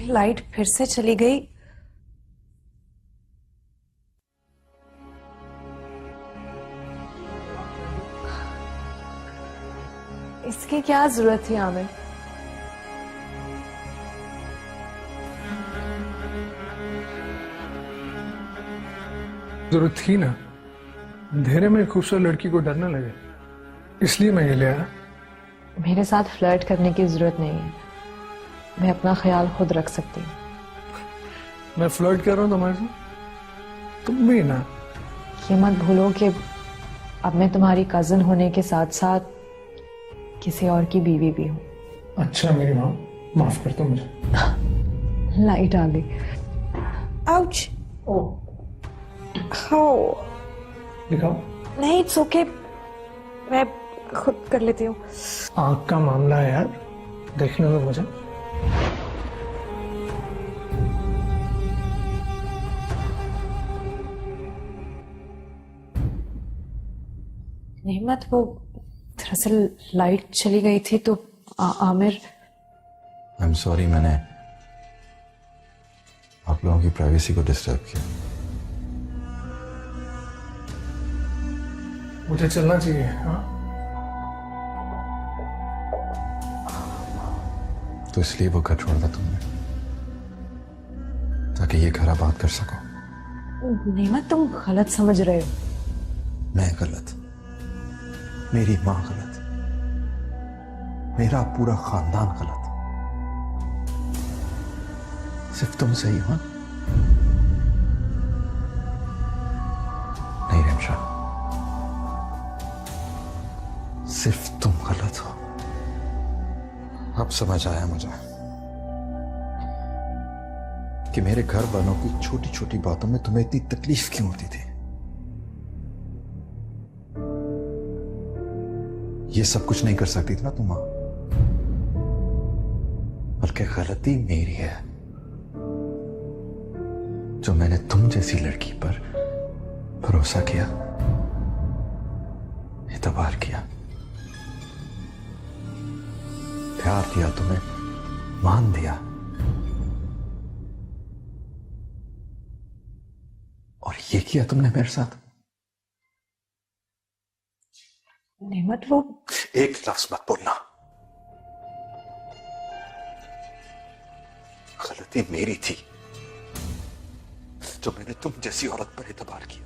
Light फिर से चली गई। इसकी क्या जरूरत थी आमिर? जरूरत थी ना, अंधेरे में खूबसूरत लड़की को डर न लगे, इसलिए मैं ये ले आया। मेरे साथ फ्लर्ट करने की जरूरत नहीं है, मैं अपना ख्याल खुद रख सकती हूँ। मैं फ्लर्ट कर रहा हूँ तुम्हारे साथ, तुम भी ना। ये मत भूलो कि अब मैं तुम्हारी कजन होने के साथ साथ किसी और की बीवी भी हूँ। अच्छा मेरी माँ, माफ कर दो मुझे। लाइट आ गई। आउच। Oh how? दिखाओ। नहीं, इट्स ओके, मैं खुद कर लेती हूँ। आँख का मामला है यार, देखने दो मुझे। नेमत, वो दरअसल लाइट चली गई थी तो आमिर। आई एम सॉरी, मैंने आप लोगों की प्राइवेसी को डिस्टर्ब किया। मुझे चलना चाहिए। हाँ, तो इसलिए वो घर छोड़ा तुमने, ताकि ये घर आबाद कर सको। नेमत, तुम गलत समझ रहे हो। मैं गलत? मेरी माँ गलत? मेरा पूरा खानदान गलत? सिर्फ तुम सही हो? नहीं रिमशा, सिर्फ तुम गलत हो। अब समझ आया मुझे कि मेरे घर वालों की छोटी छोटी बातों में तुम्हें इतनी तकलीफ क्यों होती थी। ये सब कुछ नहीं कर सकती थी ना तुम मां, बल्कि गलती मेरी है जो मैंने तुम जैसी लड़की पर भरोसा किया, एतबार किया, प्यार दिया, तुम्हें मान दिया, और ये किया तुमने मेरे साथ। नेमत, वो एक लफ्ज मत बोलना। गलती मेरी थी जो मैंने तुम जैसी औरत पर एतबार किया,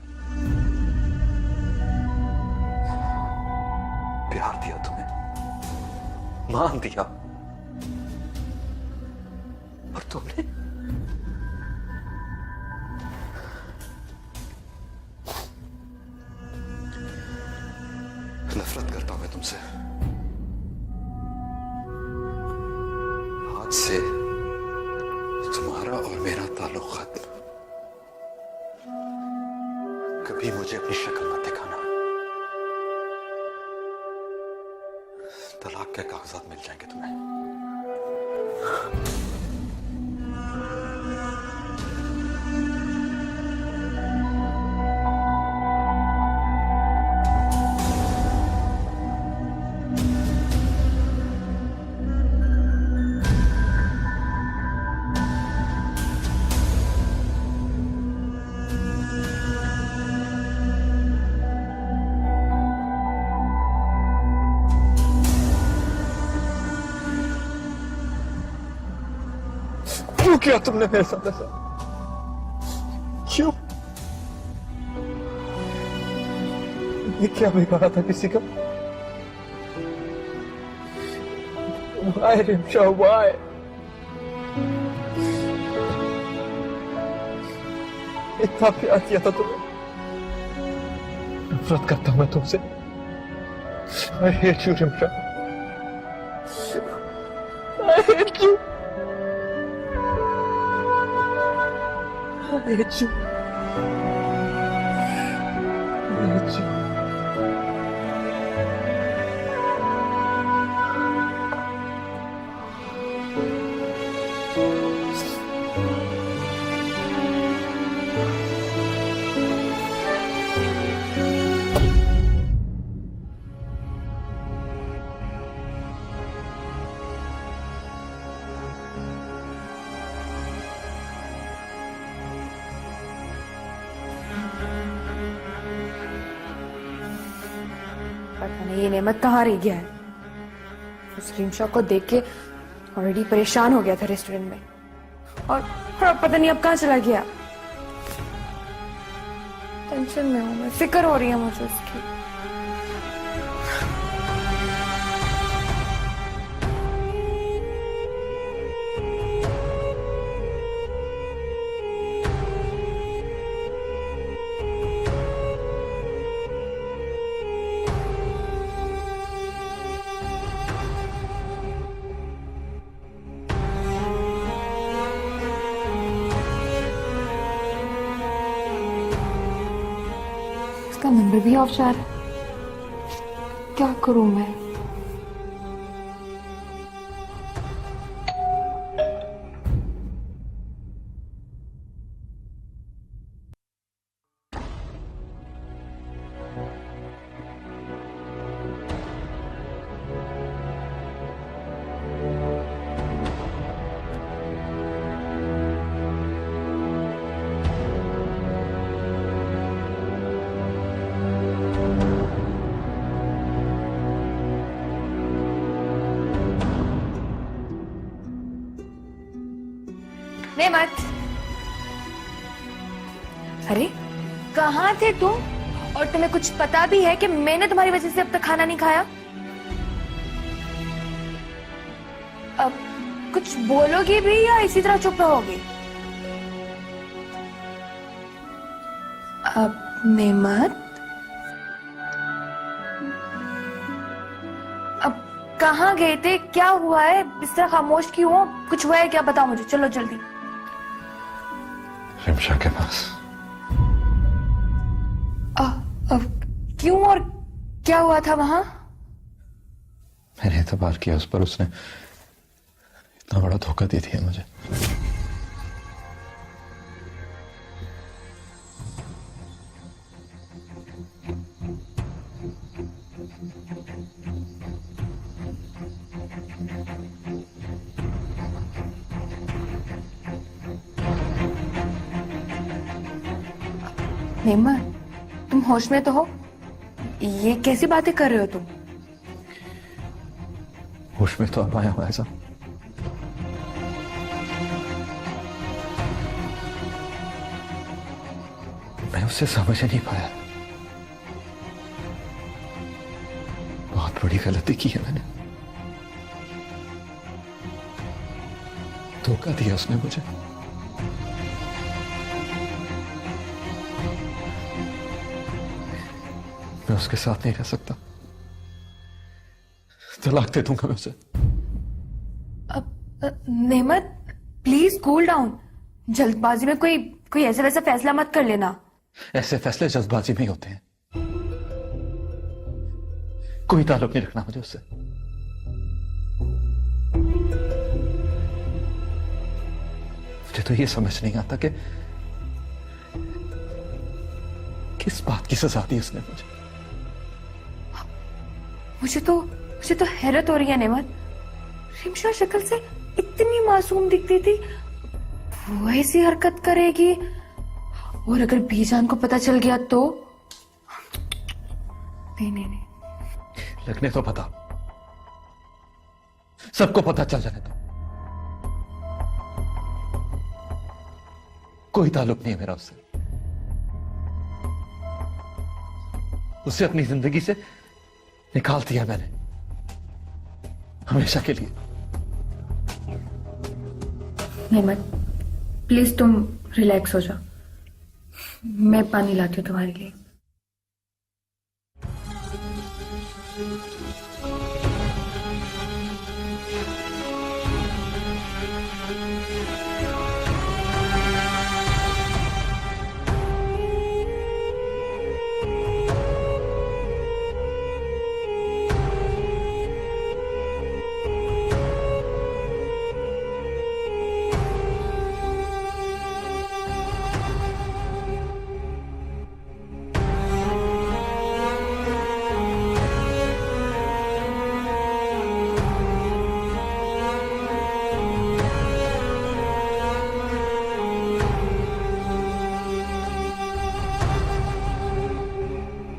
प्यार दिया, तुम्हें मान दिया, और तुमने नफरत करता हूं मैं तुमसे। आज से तुम्हारा और मेरा ताल्लुक खत्म। कभी मुझे अपनी शक्ल मत दिखाना। तलाक के कागजात मिल जाएंगे तुम्हें। क्यों किया तुमने मेरे साथ ऐसा? क्यों? ये क्या बिगाड़ा था किसी का? Why, Rimsha, why? इतना प्यार किया था तुम्हें। नफरत करता हूं मैं तुमसे। I hate you, Rimsha. I hate you. I hate you. I hate you. पता नहीं ये नेमत कहाँ रह गया है। उस रिमशा को देख के ऑलरेडी परेशान हो गया था रेस्टोरेंट में, और पता नहीं अब कहाँ चला गया। टेंशन में हूँ मैं, फिक्र हो रही है मुझे उसकी। इसका नंबर भी ऑफ जा रहा है, क्या करूं मैं? नेमत, अरे कहाँ थे तुम? और तुम्हें कुछ पता भी है कि मैंने तुम्हारी वजह से अब तक खाना नहीं खाया? अब कुछ बोलोगी भी या इसी तरह चुप रहोगी? अब नेमत, अब कहाँ गए थे? क्या हुआ है? इस तरह खामोश क्यों हो? कुछ हुआ है क्या? बताओ मुझे, चलो जल्दी। रिमशा के पास। क्यों और क्या हुआ था वहां? मैंने एतबार किया उस पर, उसने इतना बड़ा धोखा दी थी मुझे। नेमत, तुम होश में तो हो? ये कैसी बातें कर रहे हो तुम? होश में तो अब आया हूं ऐसा। मैं उससे समझ ही नहीं पाया। बहुत बड़ी गलती की है मैंने। धोखा दिया उसने मुझे। मैं उसके साथ नहीं रह सकता। तलाक दे दूंगा मैं उसे। नेमत, प्लीज कूल डाउन। जल्दबाजी में कोई ऐसा वैसा फैसला मत कर लेना। ऐसे फैसले जल्दबाजी में ही होते हैं। कोई ताल्लुक नहीं रखना मुझे उससे। मुझे तो ये समझ नहीं आता कि किस बात की सजा दी उसने मुझे। मुझे तो हैरत हो रही है नेमत। रिमशा शक्ल से इतनी मासूम दिखती थी, वो ऐसी हरकत करेगी? और अगर बीजान को पता चल गया तो? नहीं। लगने तो पता, सबको पता चल जाने तो। कोई ताल्लुक नहीं है मेरा उससे। उसे अपनी जिंदगी से निकाल दिया मैंने, हमेशा के लिए। नेमत, प्लीज तुम रिलैक्स हो जाओ। मैं पानी लाती हूँ तुम्हारे लिए।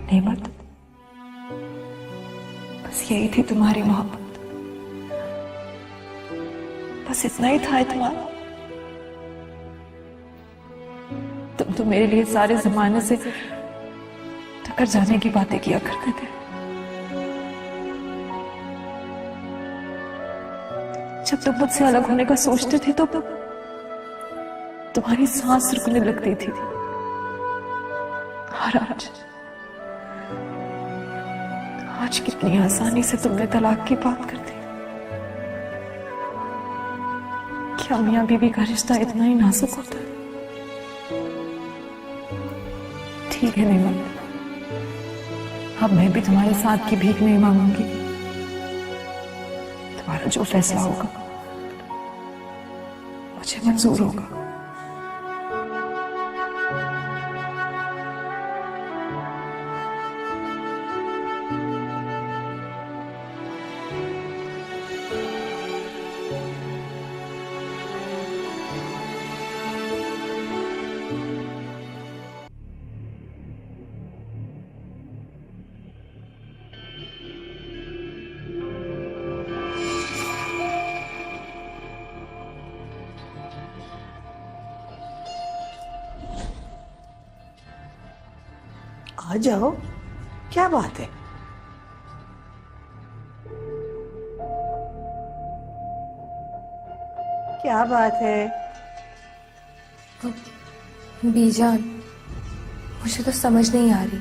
नेमत, यही थी तुम्हारी मोहब्बत, बस इतना ही था इत्मीनान। तुम तो मेरे लिए सारे जमाने से टकर जाने की बातें किया करते थे। जब तुम मुझसे अलग होने का सोचते थे तो तुम्हारी सांस रुकने लगती थी। और आज कितनी आसानी से तुमने तलाक की बात कर दी। क्या मियां बीवी का रिश्ता इतना ही नाजुक होता है? ठीक है नेमत, अब मैं भी तुम्हारे साथ की भीख नहीं मांगूंगी। तुम्हारा जो फैसला होगा मुझे मंजूर होगा। आ जाओ, क्या बात है? क्या बात है? बीजान, मुझे तो समझ नहीं आ रही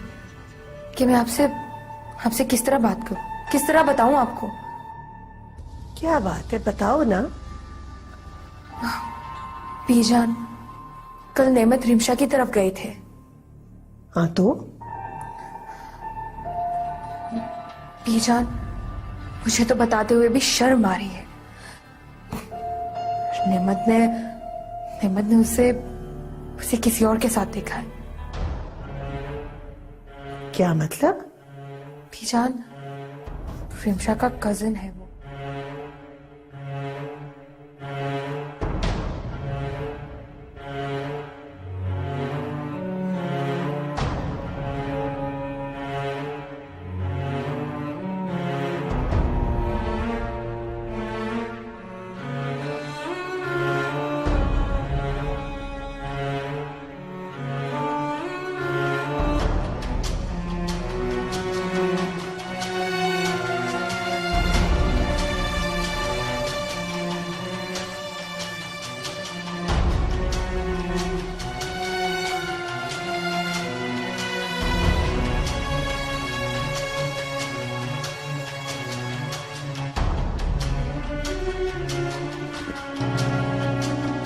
कि मैं आपसे आपसे किस तरह बात करूं, किस तरह बताऊं आपको। क्या बात है, बताओ ना। बीजान, कल नेमत रिमशा की तरफ गए थे। हाँ तो? बीजान, मुझे तो बताते हुए भी शर्म आ रही है। नेमत ने उसे किसी और के साथ देखा है। क्या मतलब? बीजान, रिमशा का कजिन है वो।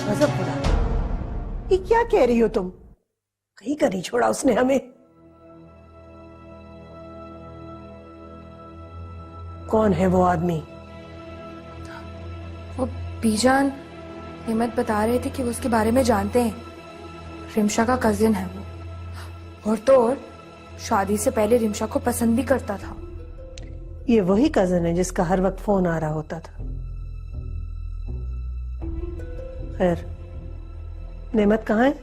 गजब बुरा, ये क्या कह रही हो तुम? कहीं का नहीं छोड़ा उसने हमें। कौन है वो आदमी? वो बीजान, नेमत बता रहे थे कि वो उसके बारे में जानते हैं। रिमशा का कजिन है वो, और तो और शादी से पहले रिमशा को पसंद भी करता था। ये वही कजन है जिसका हर वक्त फोन आ रहा होता था। खैर, नेमत कहाँ है?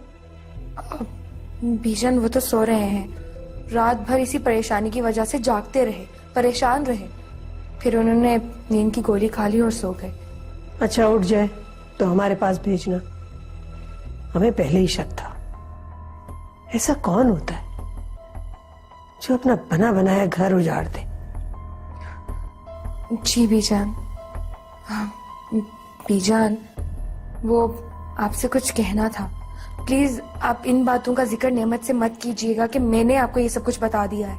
बीजन, वो तो सो रहे हैं। रात भर इसी परेशानी की वजह से जागते रहे, परेशान रहे, फिर उन्होंने नींद की गोली खा ली और सो गए। अच्छा, उठ जाए तो हमारे पास भेजना। हमें पहले ही शक था। ऐसा कौन होता है जो अपना बना बनाया घर उजाड़ दे? जी बीजान। बीजान, वो आपसे कुछ कहना था। प्लीज आप इन बातों का जिक्र नेमत से मत कीजिएगा कि मैंने आपको ये सब कुछ बता दिया है,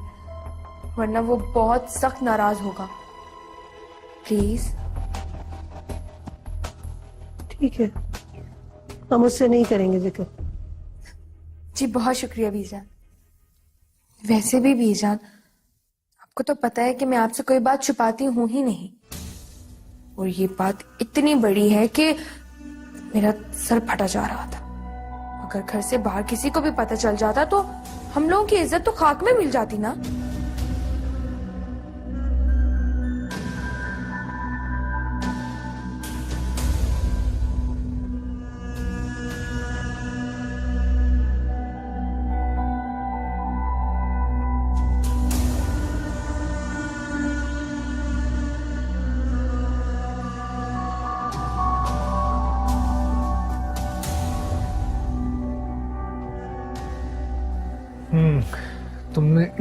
वरना वो बहुत सख्त नाराज होगा। प्लीज। ठीक है, हम उससे नहीं करेंगे जिक्र। जी बहुत शुक्रिया बीजान। वैसे भी बीजान, आपको तो पता है कि मैं आपसे कोई बात छुपाती हूं ही नहीं, और ये बात इतनी बड़ी है कि मेरा सर फटा जा रहा था। अगर घर से बाहर किसी को भी पता चल जाता तो हम लोगों की इज्जत तो खाक में मिल जाती ना।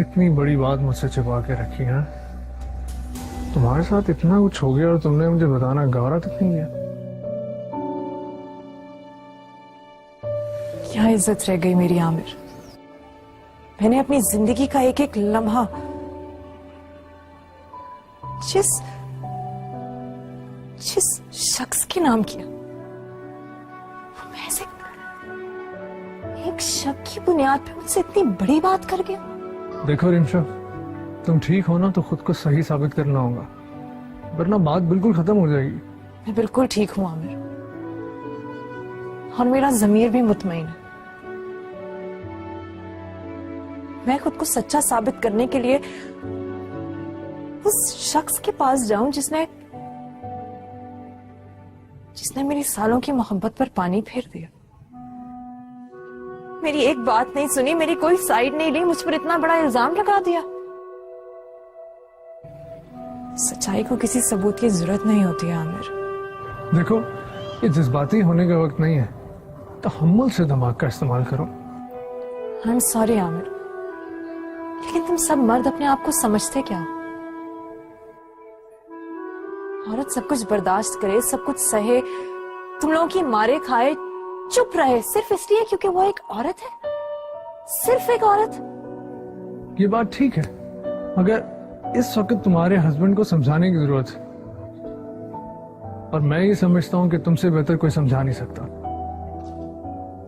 इतनी बड़ी बात मुझसे छिपा के रखी है। तुम्हारे साथ इतना कुछ हो गया और तुमने मुझे बताना गवारा तक नहीं किया। क्या इज्जत रह गई मेरी आमिर। मैंने अपनी जिंदगी का एक एक लम्हा जिस जिस शख्स के नाम किया, मैं ऐसे एक शक की बुनियाद पे मुझसे इतनी बड़ी बात कर गया। देखो रिमशा, तुम ठीक हो ना तो खुद को सही साबित करना होगा, वरना बात बिल्कुल खत्म हो जाएगी। मैं बिल्कुल ठीक हूं आमिर, और मेरा जमीर भी मुतमईन है। मैं खुद को सच्चा साबित करने के लिए उस शख्स के पास जाऊं जिसने मेरी सालों की मोहब्बत पर पानी फेर दिया, मेरी एक बात नहीं सुनी, मेरी कोई साइड नहीं ली, मुझ पर इतना बड़ा इल्जाम लगा दिया। सच्चाई को किसी सबूत की जरूरत नहीं होती है आमिर। देखो, ये जज्बाती होने का वक्त नहीं है, तहम्मुल से दिमाग का इस्तेमाल करो। आई एम सॉरी आमिर, लेकिन तुम सब मर्द अपने आप को समझते क्या हो? औरत सब कुछ बर्दाश्त करे, सब कुछ सहे, तुम लोगों की मारे खाए, चुप रहे, सिर्फ इसलिए क्योंकि वो एक औरत है, सिर्फ एक औरत। ये बात ठीक है, मगर इस वक्त तुम्हारे हस्बैंड को समझाने की जरूरत है, और मैं ये समझता हूं कि तुमसे बेहतर कोई समझा नहीं सकता।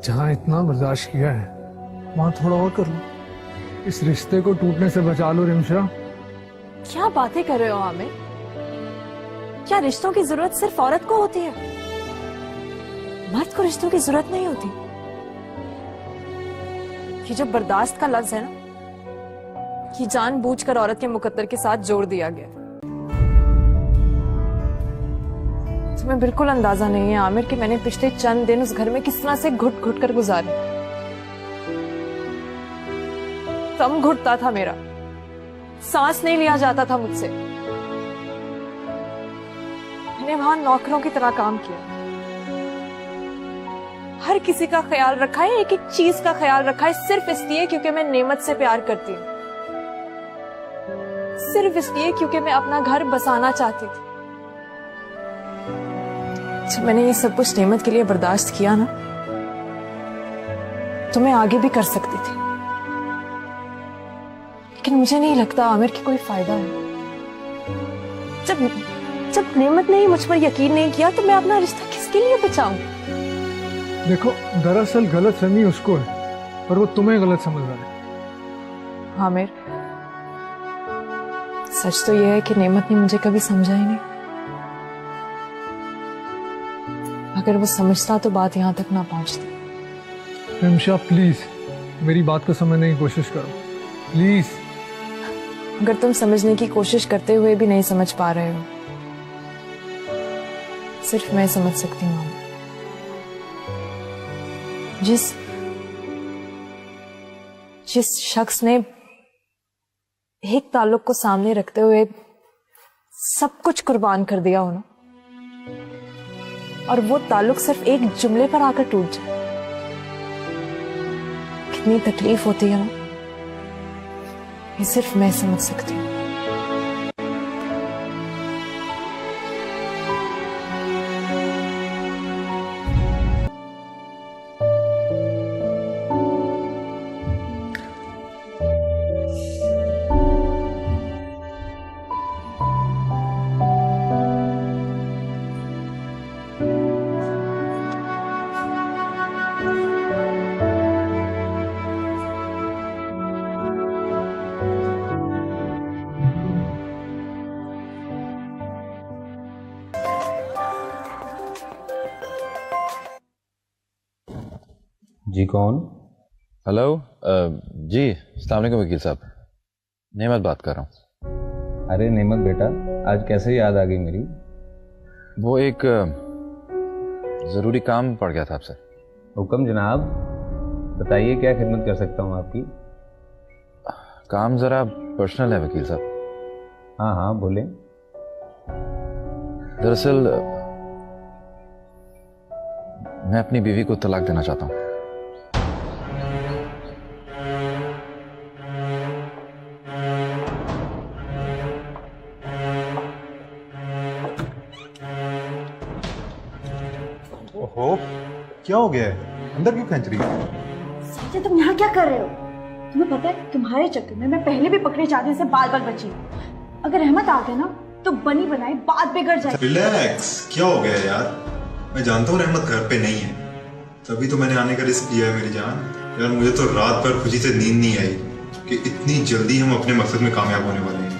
जहां इतना बर्दाश्त किया है वहां थोड़ा और कर लो, इस रिश्ते को टूटने से बचा लो रिमशा। क्या बातें कर रहे हो आमिर? क्या रिश्तों की जरूरत सिर्फ औरत को होती है? मर्द को रिश्तों की जरूरत नहीं होती। ये जो बर्दाश्त का लफ्ज है ना, ये जानबूझकर औरत के मुकद्दर के साथ जोड़ दिया गया। तुम्हें बिल्कुल अंदाजा नहीं है आमिर कि मैंने पिछले चंद दिन उस घर में किस तरह से घुट घुट कर गुजारे। दम घुटता था मेरा, सांस नहीं लिया जाता था मुझसे। मैंने वहां नौकरों की तरह काम किया, हर किसी का ख्याल रखा है, एक एक चीज का ख्याल रखा है, सिर्फ इसलिए क्योंकि मैं नेमत से प्यार करती हूँ, सिर्फ इसलिए क्योंकि मैं अपना घर बसाना चाहती थी। जब मैंने ये सब कुछ नेमत के लिए बर्दाश्त किया ना, तो मैं आगे भी कर सकती थी, लेकिन मुझे नहीं लगता आमिर कि कोई फायदा है। जब नेमत ने ही मुझ पर यकीन नहीं किया तो मैं अपना रिश्ता किसके लिए बचाऊं? देखो, दरअसल गलत फहमी उसको है, पर वो तुम्हें गलत समझ रहा है। आमिर, सच तो यह है कि नेमत ने मुझे कभी समझा ही नहीं। अगर वो समझता तो बात यहां तक ना पहुंचती। रिमशा प्लीज मेरी बात को समझने की कोशिश करो, प्लीज। अगर तुम समझने की कोशिश करते हुए भी नहीं समझ पा रहे हो, सिर्फ मैं समझ सकती हूँ। जिस शख्स ने एक ताल्लुक को सामने रखते हुए सब कुछ कुर्बान कर दिया हो ना, और वो ताल्लुक सिर्फ एक जुमले पर आकर टूट जाए, कितनी तकलीफ होती है ना, ये सिर्फ मैं समझ सकती हूँ। जी कौन? हेलो, जी अस्सलाम वालेकुम वकील साहब, नेमत बात कर रहा हूँ। अरे नेमत बेटा, आज कैसे याद आ गई मेरी? वो एक ज़रूरी काम पड़ गया था आपसे। हुक्म जनाब, बताइए क्या खिदमत कर सकता हूँ आपकी? काम ज़रा पर्सनल है वकील साहब। हाँ हाँ बोलें। दरअसल मैं अपनी बीवी को तलाक देना चाहता हूँ। ओ, क्या हो गया है? अंदर क्यों खींच रही है? साजिद तुम यहाँ क्या कर रहे हो? तुम्हें पता है तुम्हारे चक्कर में मैं पहले भी पकड़े जाने से बाल बाल बची हूँ। अगर रहमत आ गया ना तो बनी बनाई बात बिगड़ जाएगी। रिलैक्स, क्या हो गया यार? मैं जानता हूँ रहमत घर पे नहीं है, तभी तो मैंने आने का रिस्क लिया है मेरी जान। यार मुझे तो रात भर खुशी से नींद नहीं आई कि इतनी जल्दी हम अपने मकसद में कामयाब होने वाले हैं।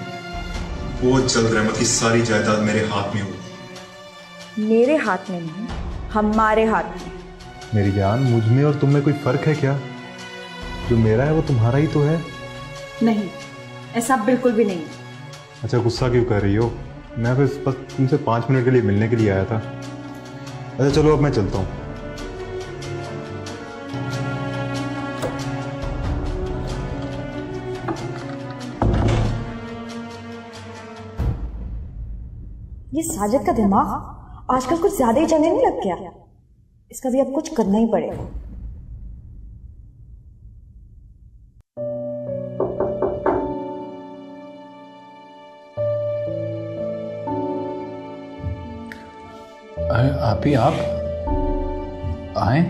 बहुत जल्द रहमत की सारी जायदाद मेरे हाथ में होगी। मेरे हाथ में नहीं, हमारे हाथ में। मेरी जान, मुझ में और तुम में कोई फर्क है क्या? जो मेरा है वो तुम्हारा ही तो है। नहीं, ऐसा बिल्कुल भी नहीं। अच्छा, गुस्सा क्यों कर रही हो? मैं बस तुमसे 5 मिनट के लिए मिलने के लिए आया था। अच्छा चलो, अब मैं चलता हूँ। ये साजिद का दिमाग आजकल कुछ ज्यादा ही चलने नहीं लग गया। इसका भी अब कुछ करना ही पड़ेगा। अरे आप ही, आप आए?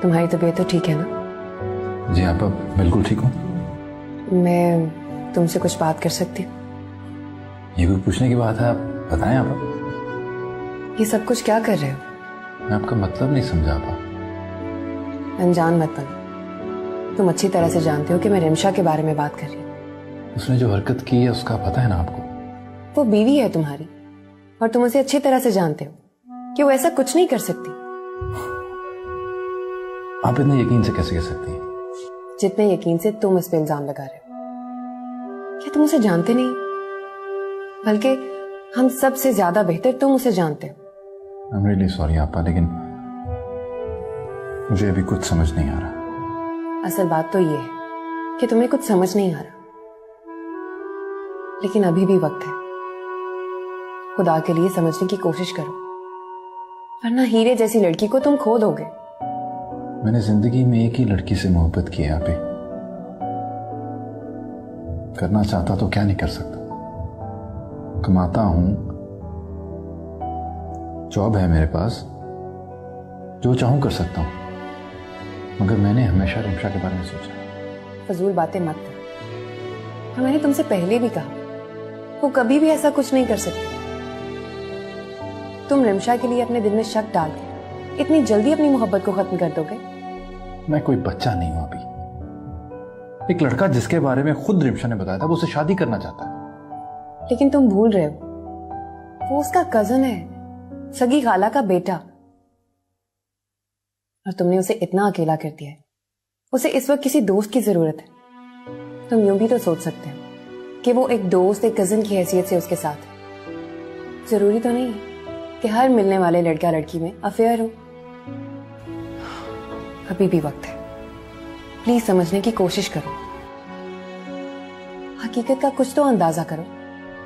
तुम्हारी तबीयत तो ठीक है ना? जी आप बिल्कुल ठीक हूँ। मैं तुमसे कुछ बात कर सकती हूँ? ये कोई पूछने की बात है? आप बताएं। आप ये सब कुछ क्या कर रहे हो? मैं आपका मतलब नहीं समझा पा। अनजान मत बनो। तुम अच्छी तरह से जानते हो कि मैं रिमशा के बारे में बात कर रही हूँ। उसने जो हरकत की है उसका पता है ना आपको? वो बीवी है तुम्हारी और तुम उसे अच्छी तरह से जानते हो कि वो ऐसा कुछ नहीं कर सकती। आप इतने यकीन से कैसे कह सकती हैं? जितने यकीन से तुम इस पे इल्जाम लगा रहे हो। क्या तुम उसे जानते नहीं? बल्कि हम सबसे ज्यादा बेहतर तुम उसे जानते हो। I'm really sorry आपा, लेकिन मुझे अभी कुछ समझ नहीं आ रहा। असल बात तो ये है कि तुम्हें कुछ समझ नहीं आ रहा, लेकिन अभी भी वक्त है। खुदा के लिए समझने की कोशिश करो, वरना हीरे जैसी लड़की को तुम खो दोगे। मैंने जिंदगी में एक ही लड़की से मोहब्बत की है आप ही। करना चाहता तो क्या नहीं कर सकता। कमाता हूं, जॉब है मेरे पास, जो चाहूं कर सकता हूं, मगर मैंने हमेशा रिमशा के बारे में सोचा। फजूल बातें मत करो। और मैंने तुमसे पहले भी कहा, वो कभी भी ऐसा कुछ नहीं कर सकती। तुम रिमशा के लिए अपने दिल में शक डाल के इतनी जल्दी अपनी मोहब्बत को खत्म कर दोगे? मैं कोई बच्चा नहीं हूं अभी। एक लड़का जिसके बारे में खुद रिमशा ने बताया था वो उससे शादी करना चाहता है। लेकिन तुम भूल रहे हो, वो उसका कजन है, सगी खाला का बेटा। और तुमने उसे इतना अकेला कर दिया है। उसे इस वक्त किसी दोस्त की जरूरत है। तुम यूं भी तो सोच सकते हो कि वो एक दोस्त, एक कजन की हैसियत से उसके साथ है। जरूरी तो नहीं कि हर मिलने वाले लड़का लड़की में अफेयर हो। अभी भी वक्त है। प्लीज समझने की कोशिश करो। हकीकत का कुछ तो अंदाजा करो।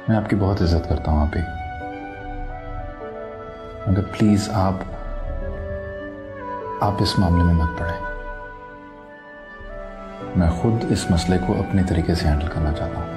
मैं आपकी बहुत इज्जत करता हूं आप ही, मगर प्लीज आप इस मामले में मत पड़े। मैं खुद इस मसले को अपने तरीके से हैंडल करना चाहता हूं।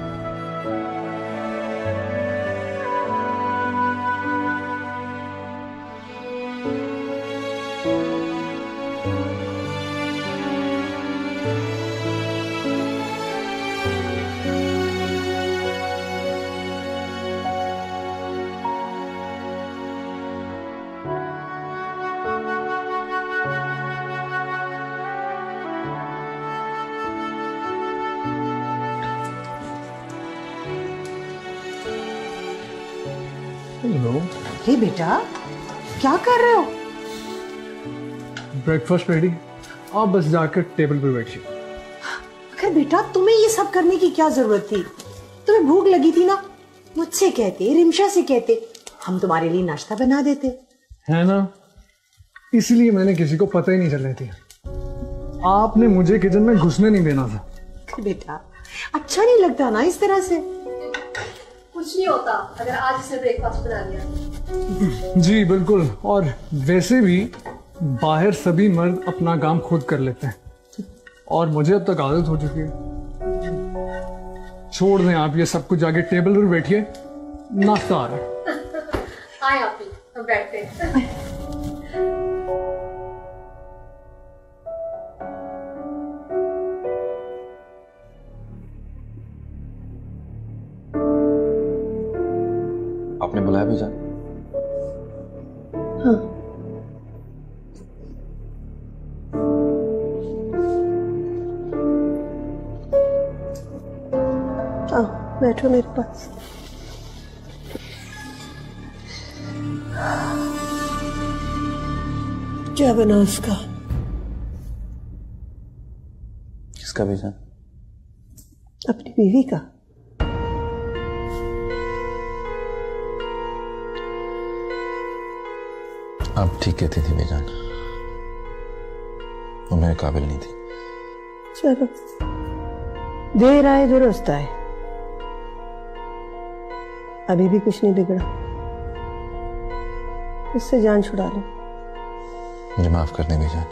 हेलो। अरे बेटा, क्या कर रहे हो? ब्रेकफास्ट रेडी, आप बस जाकर टेबल पर बैठिए। अरे बेटा, तुम्हें ये सब करने की क्या जरूरत थी? तुम्हें भूख लगी थी ना, मुझसे कहते, रिमशा से कहते, हम तुम्हारे लिए नाश्ता बना देते। है ना, इसलिए मैंने किसी को पता ही नहीं चलने दिया। आपने मुझे किचन में घुसने नहीं देना था। बेटा, अच्छा नहीं लगता ना इस तरह से। कुछ नहीं होता अगर आज इसने ब्रेकफास्ट बना लिया। जी बिल्कुल, और वैसे भी बाहर सभी मर्द अपना काम खुद कर लेते हैं। और मुझे अब तक आदत हो चुकी है। छोड़ दें आप ये सब कुछ, जाके टेबल पर बैठिए, नाश्ता आ रहा है। आए आप ही, अब बैठते हैं। आपने बुलाया बीजान? हाँ, आओ बैठो मेरे पास। क्या बना उसका? किसका बीजान? अपनी बीवी का। आप ठीक कहती थी बीजान, वो मेरे काबिल नहीं थी। चलो, देर आए दुरुस्त आए। अभी भी कुछ नहीं बिगड़ा, उससे जान छुड़ा लो। मुझे माफ कर दें बीजान,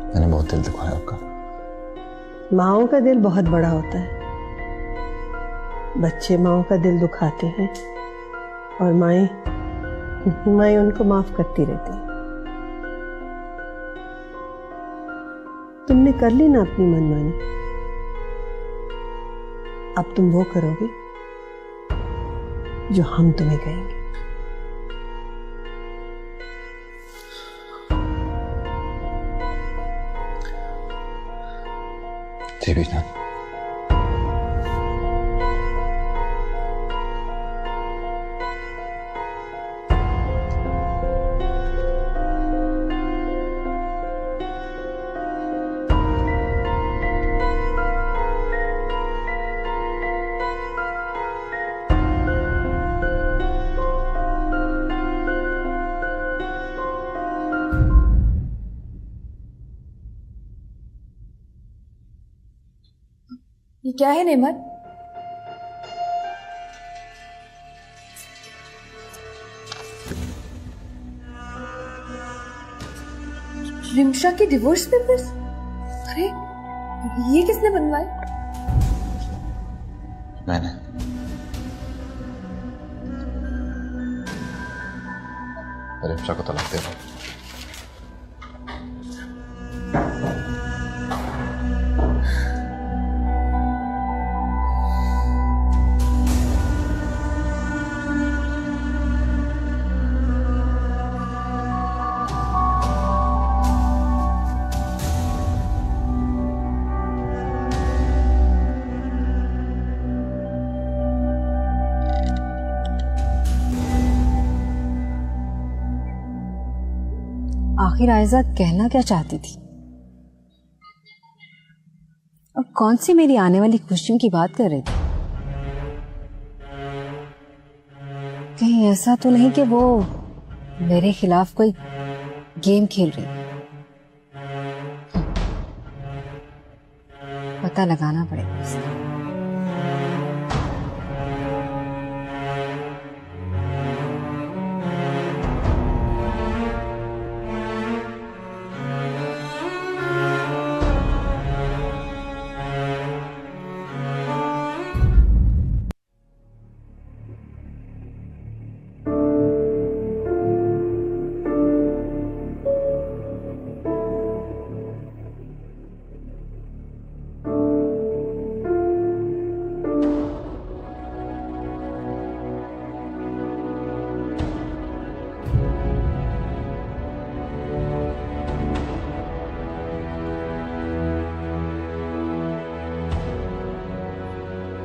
मैंने बहुत दिल दुखाया आपका। माओं का दिल बहुत बड़ा होता है। बच्चे माओं का दिल दुखाते हैं और माएं उनको माफ करती रहती है। तुमने कर ली ना अपनी मनमानी, अब तुम वो करोगे जो हम तुम्हें कहेंगे। जी बीजान। ये क्या है नेमत? रिमशा के डिवोर्स पेपर्स? अरे ये किसने बनवाए? मैंने। रिमशा को तलाक दे दो। आखिर आयजा कहना क्या चाहती थी और कौन सी मेरी आने वाली खुशियों की बात कर रही थी? कहीं ऐसा तो नहीं कि वो मेरे खिलाफ कोई गेम खेल रही? पता लगाना पड़ेगा इसका।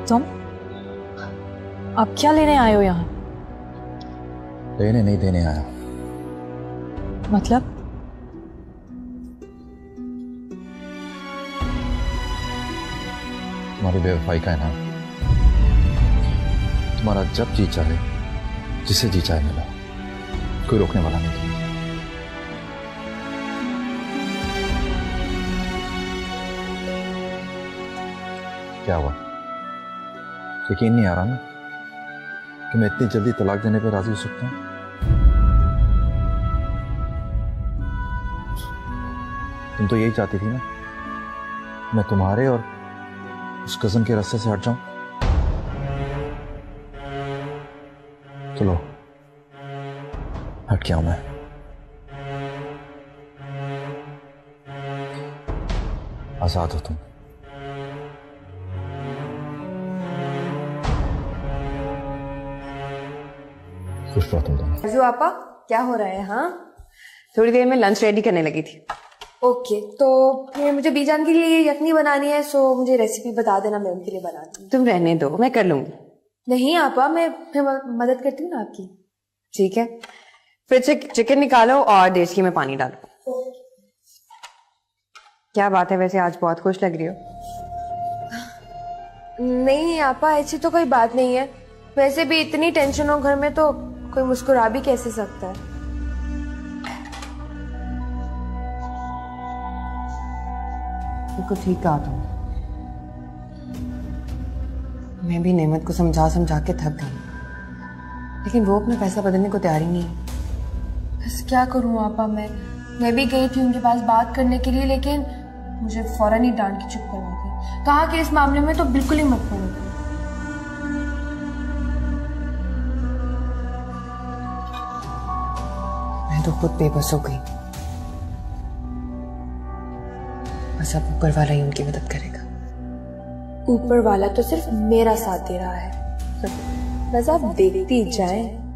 तुम अब क्या लेने आए हो यहाँ? लेने नहीं देने आया। मतलब? तुम्हारी बेवफाई का इनाम। तुम्हारा जब जी चाहे, जिसे जी चाहे मिला, कोई रोकने वाला नहीं था। क्या हुआ? यकीन नहीं आ रहा ना कि मैं इतनी जल्दी तलाक देने पर राजी हो सकता हूं। तुम तो यही चाहती थी ना, मैं तुम्हारे और उस कजन के रास्ते से हट जाऊं। चलो हट गया हूं मैं। आजाद हो तुम। खुश रहो तुम दोनों। अर्जू आपा, क्या हो रहा है? हाँ, थोड़ी देर में लंच रेडी करने लगी थी। ओके, तो फिर मुझे बीजान के लिए यखनी बनानी है, सो मुझे रेसिपी बता देना, मैं उनके लिए बना दूँ। तुम रहने दो, मैं कर लूंगी। नहीं आपा, मैं मदद करती हूँ ना आपकी। ठीक है, फिर चिकन निकालो और देसी में पानी डालो। क्या बात है, वैसे आज बहुत खुश लग रही हो। नहीं आपा, ऐसी तो कोई बात नहीं है। वैसे भी इतनी टेंशन हो घर में तो कोई मुस्कुरा भी कैसे सकता है। बिल्कुल ठीक कहा तुम। मैं भी नेमत को समझा समझा के थक गई, लेकिन वो अपना पैसा बदलने को तैयार ही नहीं है। बस क्या करूँ आपा, मैं भी गई थी उनके पास बात करने के लिए, लेकिन मुझे फौरन ही डांट के चुप करवा दी। कहा कि इस मामले में तो बिल्कुल ही मत पड़ो। मैं तो खुद बेबस हो गई। बस अब ऊपर वाला ही उनकी मदद करेगा। ऊपर वाला तो सिर्फ मेरा साथ दे रहा है, बस आप देखती जाएं।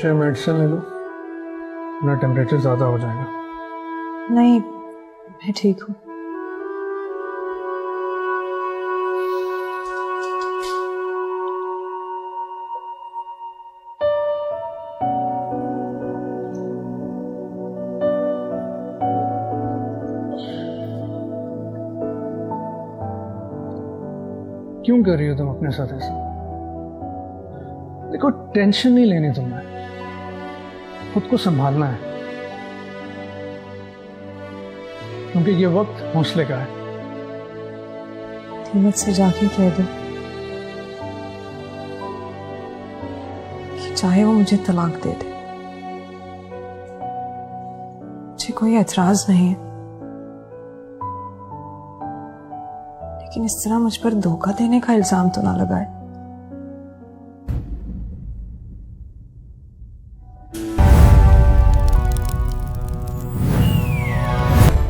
मेडिसिन ले लो, ना टेम्परेचर ज्यादा हो जाएगा। नहीं, मैं ठीक हूँ। क्यों कर रही हो तुम अपने साथ ऐसा? देखो, टेंशन नहीं लेनी तुम्हें, खुद को संभालना है, क्योंकि ये वक्त हौसले का है। नेमत से जाके कह दो कि चाहे वो मुझे तलाक दे दे, मुझे कोई एतराज नहीं है, लेकिन इस तरह मुझ पर धोखा देने का इल्जाम तो ना लगाए।